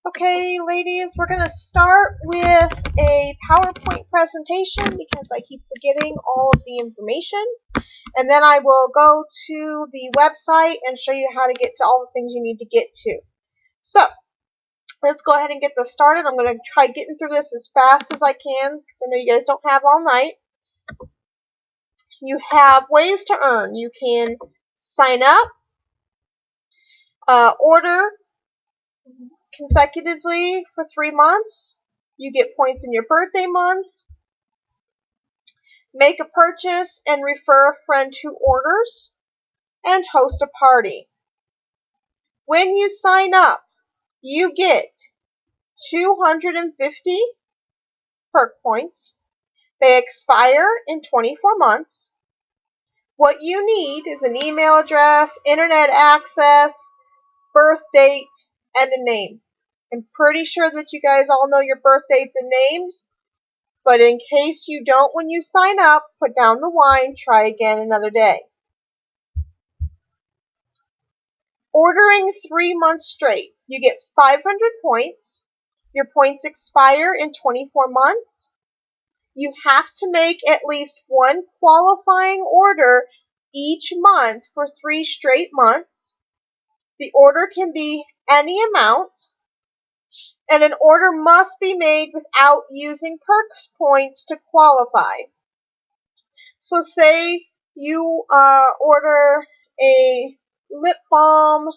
Okay, ladies, we're going to start with a PowerPoint presentation because I keep forgetting all of the information. And then I will go to the website and show you how to get to all the things you need to get to. So, let's go ahead and get this started. I'm going to try getting through this as fast as I can because I know you guys don't have all night. You have ways to earn. You can sign up, order consecutively for 3 months. You get points in your birthday month. Make a purchase and refer a friend who orders. And host a party. When you sign up, you get 250 perk points. They expire in 24 months. What you need is an email address, internet access, birth date, and a name. I'm pretty sure that you guys all know your birth dates and names, but in case you don't when you sign up, put down the wine, try again another day. Ordering 3 months straight, you get 500 points. Your points expire in 24 months. You have to make at least one qualifying order each month for 3 straight months. The order can be any amount, and an order must be made without using perks points to qualify. So say you order a lip balm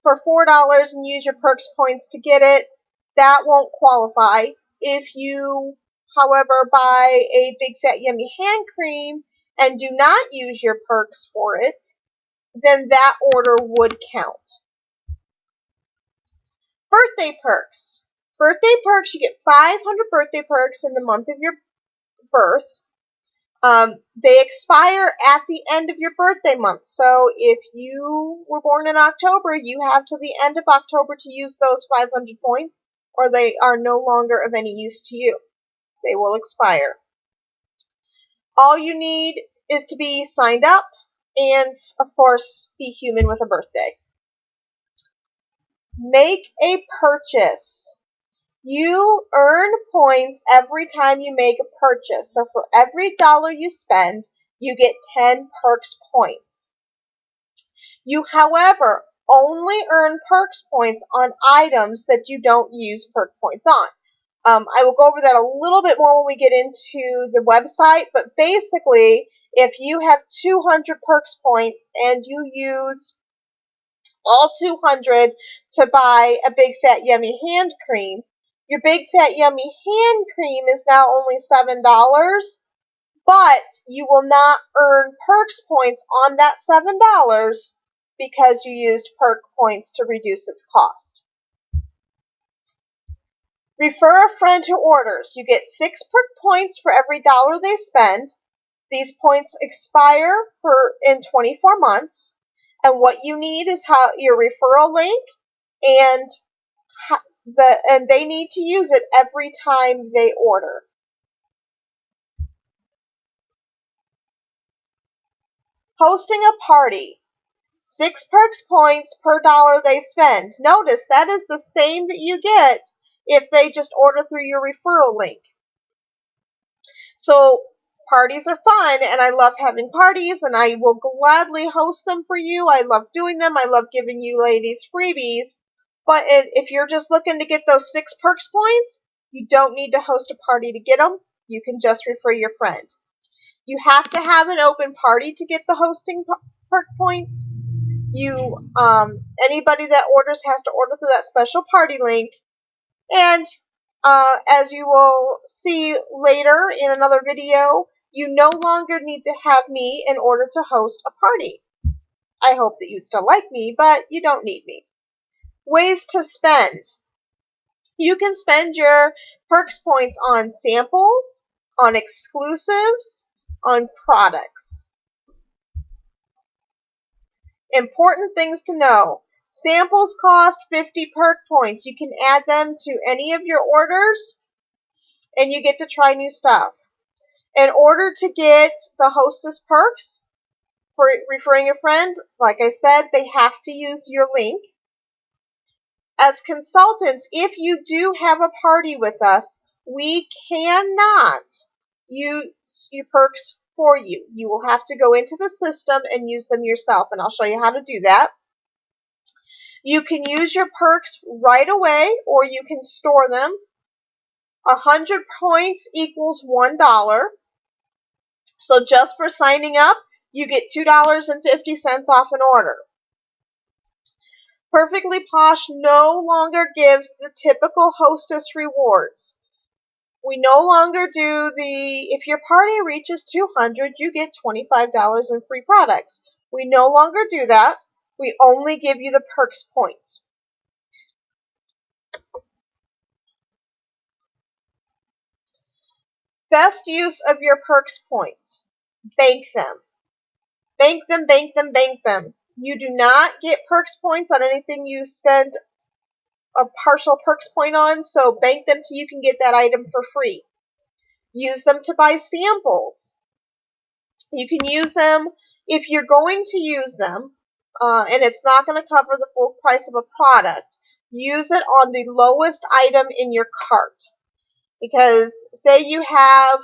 for $4 and use your perks points to get it, that won't qualify. If you, however, buy a Big Fat Yummy hand cream and do not use your perks for it, then that order would count. Birthday perks. Birthday perks, you get 500 birthday perks in the month of your birth. They expire at the end of your birthday month. So if you were born in October, you have till the end of October to use those 500 points, or they are no longer of any use to you. They will expire. All you need is to be signed up and, of course, be human with a birthday. Make a purchase. You earn points every time you make a purchase. So for every dollar you spend, you get 10 perks points. You, however, only earn perks points on items that you don't use perk points on. I will go over that a little bit more when we get into the website, but basically, if you have 200 perks points and you use all 200 to buy a Big Fat Yummy hand cream, your Big Fat Yummy hand cream is now only $7, but you will not earn perks points on that $7 because you used perk points to reduce its cost. Refer a friend who orders. You get 6 perk points for every dollar they spend. These points expire in 24 months. And what you need is your referral link, and they need to use it every time they order. Hosting a party. 6 perks points per dollar they spend. Notice that is the same that you get if they just order through your referral link. So parties are fun, and I love having parties, and I will gladly host them for you. I love doing them. I love giving you ladies freebies. But if you're just looking to get those 6 perks points, you don't need to host a party to get them. You can just refer your friend. You have to have an open party to get the hosting perk points. Anybody that orders has to order through that special party link. And as you will see later in another video, you no longer need to have me in order to host a party. I hope that you'd still like me, but you don't need me. Ways to spend. You can spend your perks points on samples, on exclusives, on products. Important things to know. Samples cost 50 perk points. You can add them to any of your orders, and you get to try new stuff. In order to get the hostess perks for referring a friend, like I said, they have to use your link. as consultants, if you do have a party with us, we cannot use your perks for you. You will have to go into the system and use them yourself, and I'll show you how to do that. You can use your perks right away, or you can store them. 100 points equals $1. So just for signing up, you get $2.50 off an order. Perfectly Posh no longer gives the typical hostess rewards. We no longer do if your party reaches 200, you get $25 in free products. We no longer do that. We only give you the perks points. Best use of your perks points. Bank them. Bank them, bank them, bank them. You do not get perks points on anything you spend a partial perks point on, so bank them so you can get that item for free. Use them to buy samples. You can use them if you're going to use them, and it's not going to cover the full price of a product. Use it on the lowest item in your cart. Because say you have,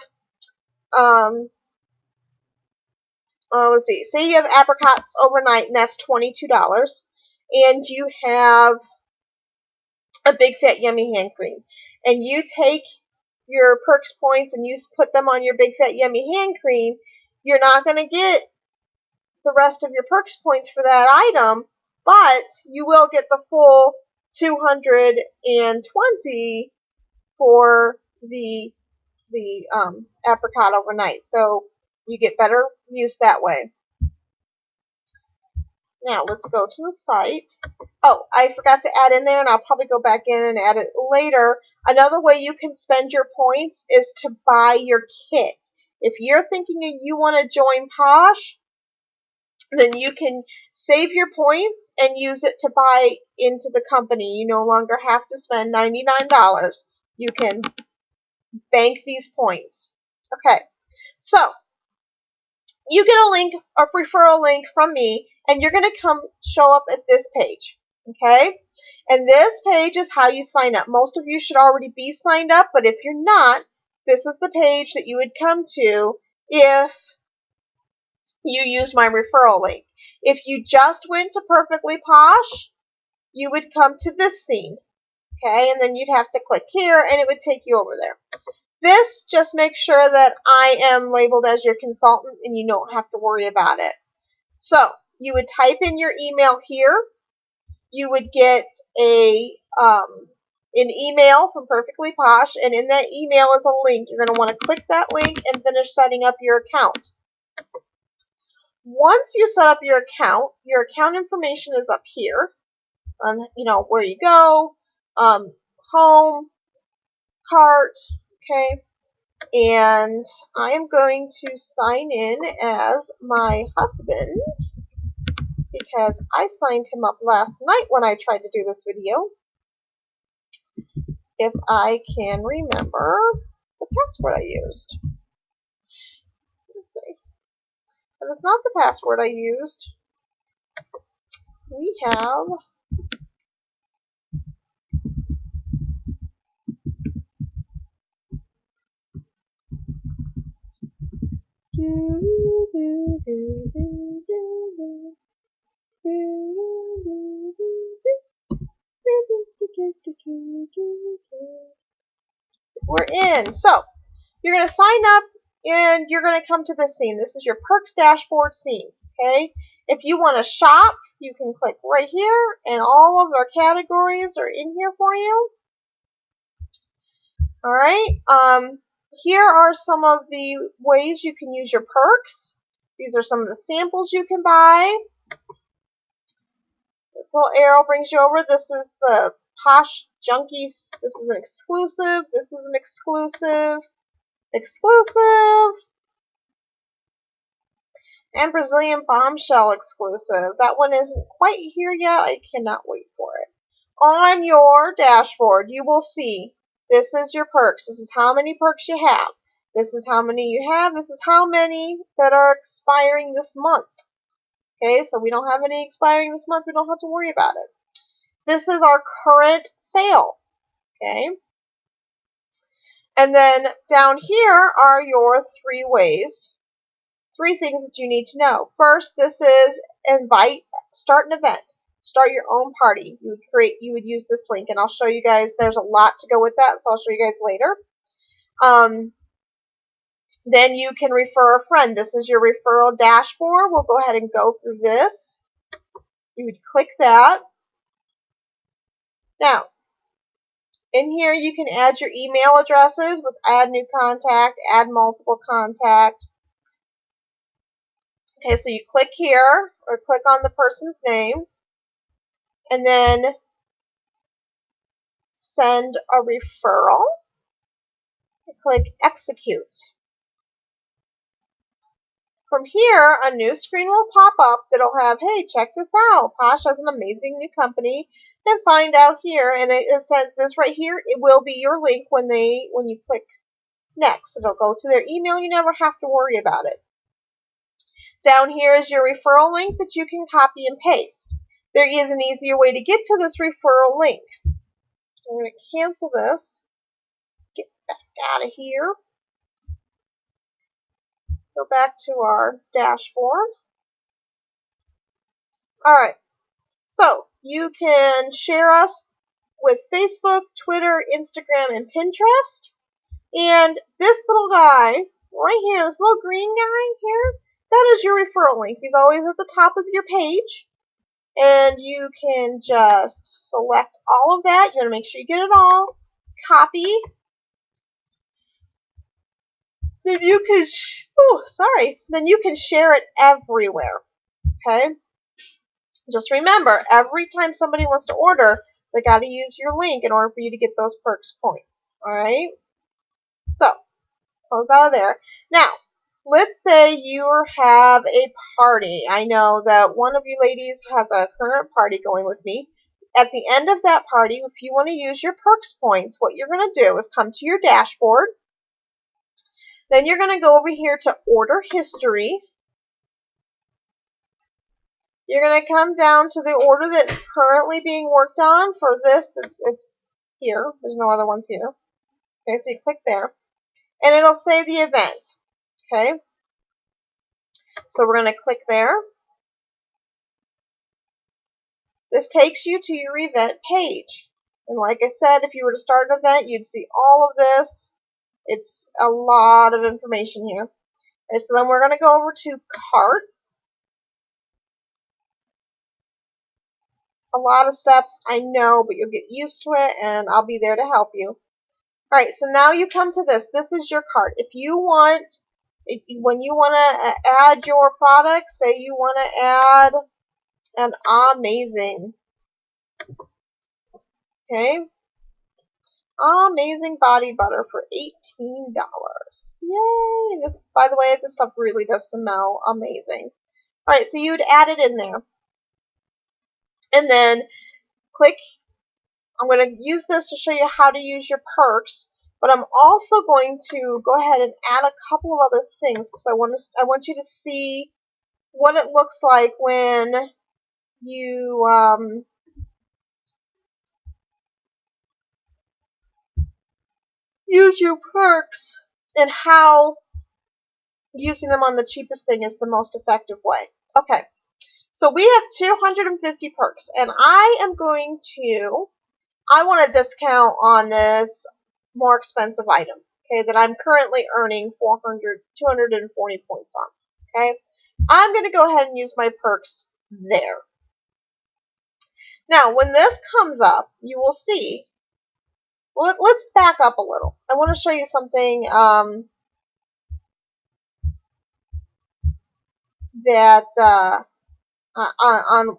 let's see, say you have apricots overnight and that's $22, and you have a big fat yummy hand cream, and you take your perks points and you put them on your big fat yummy hand cream, you're not going to get the rest of your perks points for that item, but you will get the full 220 for the apricot overnight. So you get better use that way. Now let's go to the site. Oh, I forgot to add in there, and I'll probably go back in and add it later. Another way you can spend your points is to buy your kit. If you're thinking you want to join Posh, then you can save your points and use it to buy into the company. You no longer have to spend $99. You can bank these points. Okay, so you get a link, a referral link from me, and you're going to show up at this page. Okay, and this page is how you sign up. Most of you should already be signed up, but if you're not, this is the page that you would come to if you used my referral link. If you just went to Perfectly Posh, you would come to this scene. Okay, and then you'd have to click here, and it would take you over there. This just makes sure that I am labeled as your consultant, and you don't have to worry about it. So you would type in your email here. You would get an email from Perfectly Posh, and in that email is a link. You're going to want to click that link and finish setting up your account. Once you set up your account information is up here. Where you go, home, cart, okay, and I am going to sign in as my husband because I signed him up last night when I tried to do this video. If I can remember the password I used. Let's see. That is not the password I used. We have we're in. So you're going to sign up and you're going to come to this scene. This is your perks dashboard scene. Okay. If you want to shop, you can click right here, and all of our categories are in here for you. All right. Here are some of the ways you can use your perks. These are some of the samples you can buy. This little arrow brings you over. This is the Posh Junkies. This is an exclusive. This is an exclusive. Exclusive. And Brazilian Bombshell exclusive. That one isn't quite here yet. I cannot wait for it. On your dashboard, you will see this is your perks. This is how many perks you have. This is how many you have. This is how many that are expiring this month. Okay, so we don't have any expiring this month. We don't have to worry about it. This is our current sale. Okay. And then down here are your 3 things that you need to know. First, this is start an event. Start your own party. You would use this link, and I'll show you guys. There's a lot to go with that, so I'll show you guys later. Then you can refer a friend. This is your referral dashboard. We'll go ahead and go through this. You would click that. Now, in here you can add your email addresses with add new contact, add multiple contact. Okay, so you click here, or click on the person's name, and then send a referral. Click execute. From here, a new screen will pop up that'll have, hey, check this out. Posh has an amazing new company. And find out here, and it says this right here, it will be your link when you click next. It'll go to their email. You never have to worry about it. Down here is your referral link that you can copy and paste. There is an easier way to get to this referral link. I'm going to cancel this. Get back out of here. Go back to our dashboard. Alright, so you can share us with Facebook, Twitter, Instagram, and Pinterest. And this little guy right here, this little green guy here, that is your referral link. He's always at the top of your page. And you can just select all of that. You want to make sure you get it all. Copy. Then you can, then you can share it everywhere. Okay? Just remember, every time somebody wants to order, they got to use your link in order for you to get those perks points. Alright? So, let's close out of there. Now, let's say you have a party. I know that one of you ladies has a current party going with me. At the end of that party, if you want to use your perks points, what you're going to do is come to your dashboard. Then you're going to go over here to order history. You're going to come down to the order that's currently being worked on. For this, it's here. There's no other ones here. Okay, so you click there. And it'll say the event. Okay. So we're going to click there. This takes you to your event page. And like I said, if you were to start an event, you'd see all of this. It's a lot of information here. Okay, so then we're going to go over to carts. A lot of steps, I know, but you'll get used to it, and I'll be there to help you. Alright, so now you come to this. This is your cart. When you want to add your product, say you want to add an amazing, okay, amazing body butter for $18. Yay! This, by the way, this stuff really does smell amazing. Alright, so you'd add it in there. And then click, I'm going to use this to show you how to use your perks, but I'm also going to go ahead and add a couple of other things because I want you to see what it looks like when you use your perks and how using them on the cheapest thing is the most effective way. Okay. So we have 250 perks, and I want a discount on this more expensive item, okay, that I'm currently earning 240 points on, okay? I'm going to go ahead and use my perks there. Now, when this comes up, you will see, well, let's back up a little. I want to show you something that on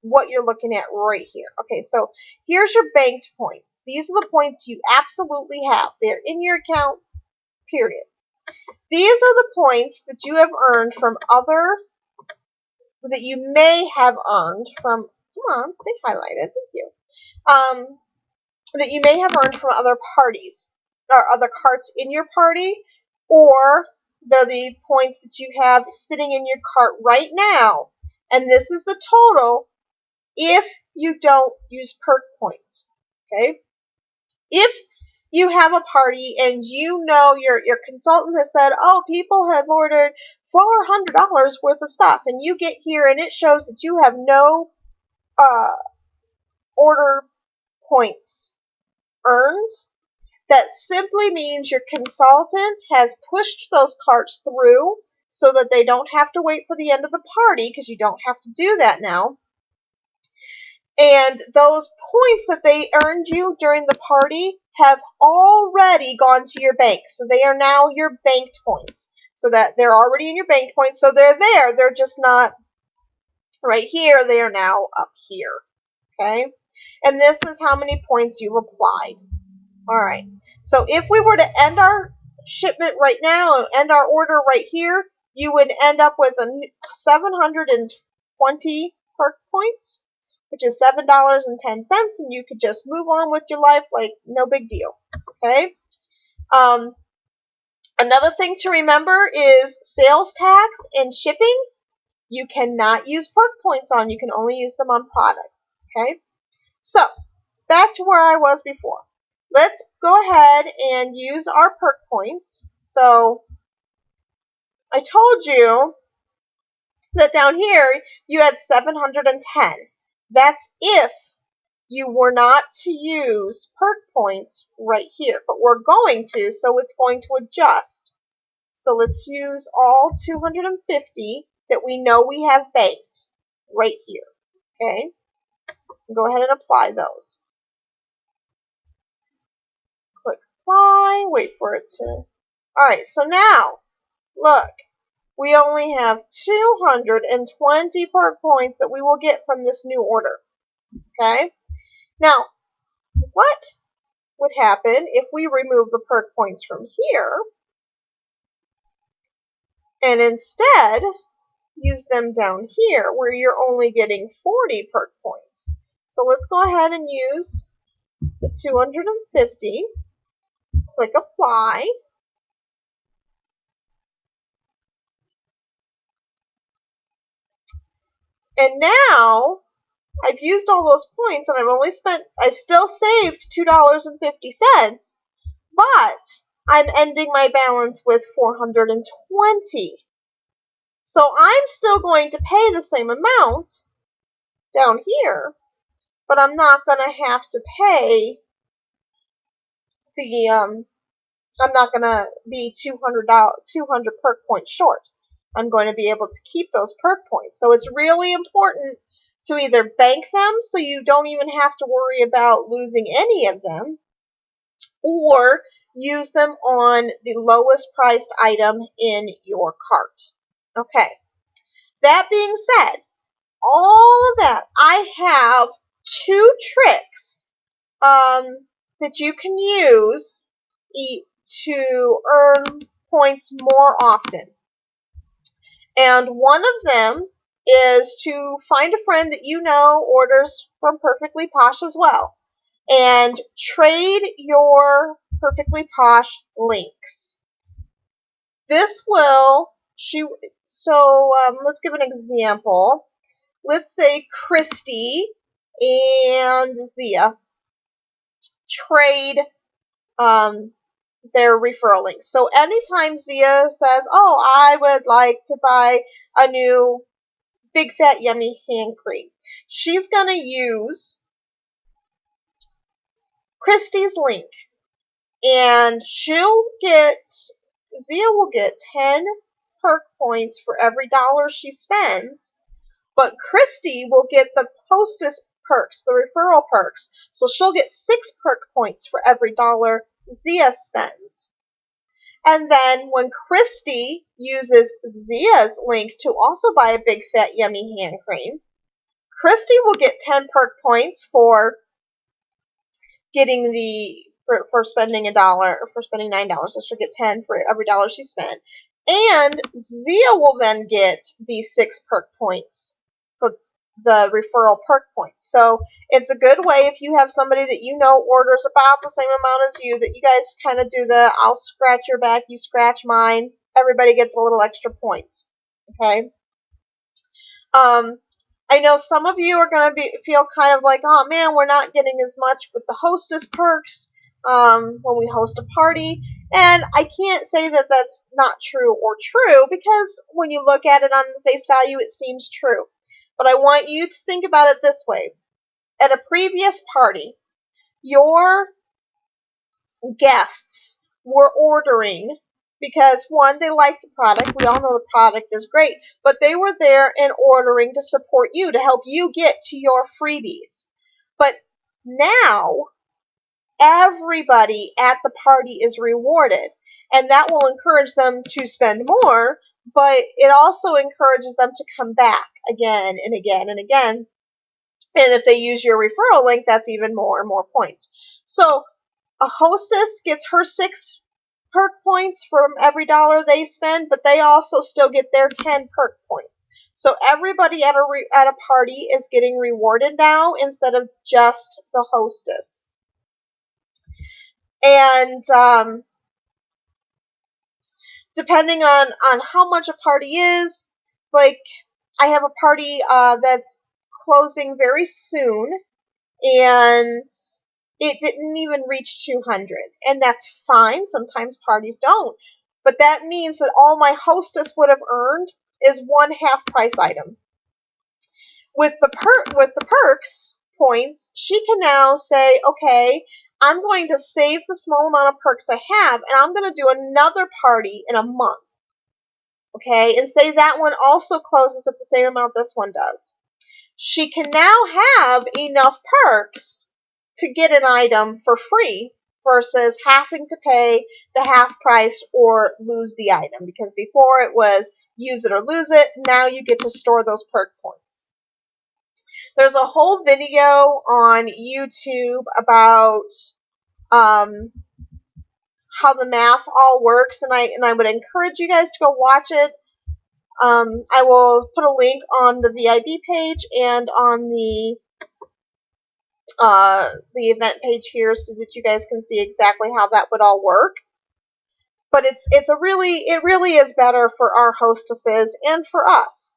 what you're looking at right here. Okay, so here's your banked points. These are the points you absolutely have. They're in your account, period. These are the points that you have earned from that you may have earned from, come on, stay highlighted, thank you, that you may have earned from other parties, or other carts in your party, or they're the points that you have sitting in your cart right now. And this is the total if you don't use perk points. Okay? If you have a party and you know your consultant has said, oh, people have ordered $400 worth of stuff, and you get here and it shows that you have no order points earned, that simply means your consultant has pushed those carts through so that they don't have to wait for the end of the party, because you don't have to do that now. And those points that they earned you during the party have already gone to your bank. So they are now your banked points. So that they're already in your banked points. So they're there. They're just not right here. They are now up here. Okay? And this is how many points you've applied. Alright. So if we were to end our shipment right now and end our order right here, you would end up with 720 perk points, which is $7.10, and you could just move on with your life like no big deal. Okay? Another thing to remember is sales tax and shipping. You cannot use perk points on. You can only use them on products. Okay? So, back to where I was before. Let's go ahead and use our perk points. So, I told you that down here you had 710. That's if you were not to use perk points right here. But we're going to, so it's going to adjust. So let's use all 250 that we know we have banked right here. Okay? Go ahead and apply those. Click apply, wait for it to... Alright, so now, look, we only have 220 perk points that we will get from this new order. Okay? Now, what would happen if we remove the perk points from here and instead use them down here where you're only getting 40 perk points? So let's go ahead and use the 250. Click apply. And now I've used all those points and I've still saved $2.50, but I'm ending my balance with 420. So I'm still going to pay the same amount down here, but I'm not going to have to pay I'm not going to be 200 perk points short. I'm going to be able to keep those perk points. So it's really important to either bank them so you don't even have to worry about losing any of them, or use them on the lowest priced item in your cart. Okay. That being said, all of that, I have 2 tricks that you can use to earn points more often. And one of them is to find a friend that you know orders from Perfectly Posh as well, and trade your Perfectly Posh links. This will let's give an example. Let's say Christy and Zia trade their referral links. So anytime Zia says, oh, I would like to buy a new Big Fat Yummy hand cream, she's going to use Christy's link, and Zia will get 10 perk points for every dollar she spends, but Christy will get the hostess perks, the referral perks, so she'll get 6 perk points for every dollar Zia spends. And then when Christy uses Zia's link to also buy a Big Fat Yummy hand cream, Christy will get 10 perk points for getting for spending $1, for spending $9. So she'll get 10 for every dollar she spent. And Zia will then get the 6 perk points for the referral perk points. So it's a good way if you have somebody that you know orders about the same amount as you, that you guys kind of do the I'll scratch your back, you scratch mine. Everybody gets a little extra points. Okay? I know some of you are going to feel kind of like, oh man, we're not getting as much with the hostess perks when we host a party. And I can't say that that's not true or true, because when you look at it on the face value, it seems true. But I want you to think about it this way. At a previous party, your guests were ordering because, one, they like the product. We all know the product is great, but they were there and ordering to support you, to help you get to your freebies. But now everybody at the party is rewarded, and that will encourage them to spend more, but it also encourages them to come back again and again and again. And if they use your referral link, that's even more and more points. So a hostess gets her 6 perk points from every dollar they spend, but they also still get their 10 perk points. So everybody at a party is getting rewarded now instead of just the hostess. And depending on how much a party is, like I have a party that's closing very soon, and it didn't even reach 200, and that's fine. Sometimes parties don't, but that means that all my hostess would have earned is 1 half price item. With the perks points, she can now say, okay, I'm going to save the small amount of perks I have, and I'm going to do another party in a month. Okay, and say that one also closes at the same amount this one does. She can now have enough perks to get an item for free versus having to pay the half price or lose the item, because before it was use it or lose it. Now you get to store those perk points. There's a whole video on YouTube about how the math all works, and I would encourage you guys to go watch it. I will put a link on the VIB page and on the event page here so that you guys can see exactly how that would all work. But it really is better for our hostesses and for us.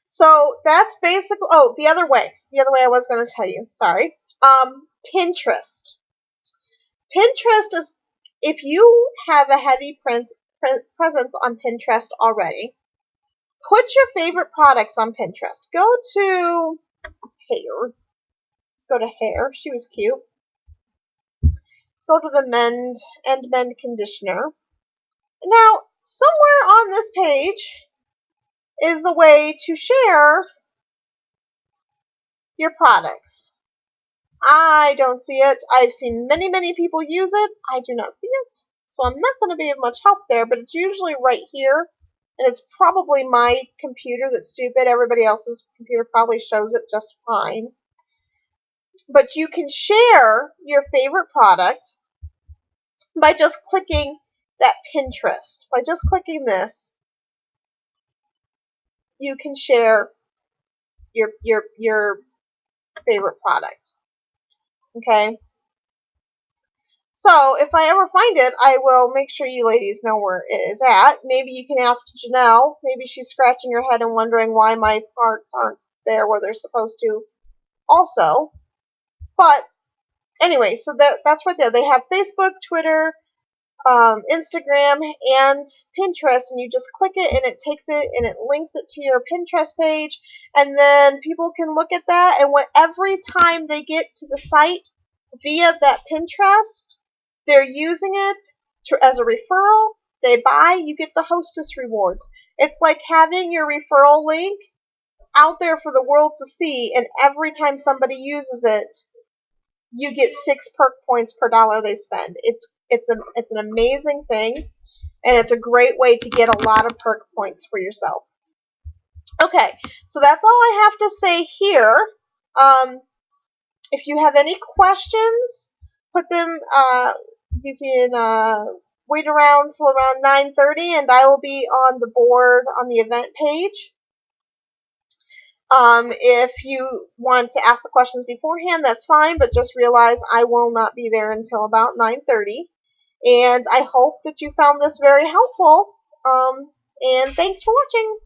So that's basically, the other way I was going to tell you, sorry. Pinterest. Pinterest is, if you have a heavy presence on Pinterest already, put your favorite products on Pinterest. Go to hair. Let's go to hair. She was cute. Go to the mend conditioner. Now, somewhere on this page is a way to share your products. I don't see it. I've seen many, many people use it. I do not see it. So I'm not going to be of much help there, but it's usually right here. And it's probably my computer that's stupid. Everybody else's computer probably shows it just fine. But you can share your favorite product by just clicking that Pinterest. By just clicking this, you can share your favorite product. Okay? So if I ever find it, I will make sure you ladies know where it is at. Maybe you can ask Janelle. Maybe she's scratching her head and wondering why my parts aren't there where they're supposed to also. But anyway, so that's right there. They have Facebook, Twitter, Instagram, and Pinterest, and you just click it and it takes it and it links it to your Pinterest page, and then people can look at that, and every time they get to the site via that Pinterest, they're using it as a referral. They buy, you get the hostess rewards. It's like having your referral link out there for the world to see, and every time somebody uses it, you get 6 perk points per dollar they spend. It's an amazing thing, and it's a great way to get a lot of perk points for yourself. Okay, so that's all I have to say here. If you have any questions, put them. You can wait around till around 9:30, and I will be on the board on the event page. If you want to ask the questions beforehand, that's fine, but just realize I will not be there until about 9:30. And I hope that you found this very helpful. And thanks for watching.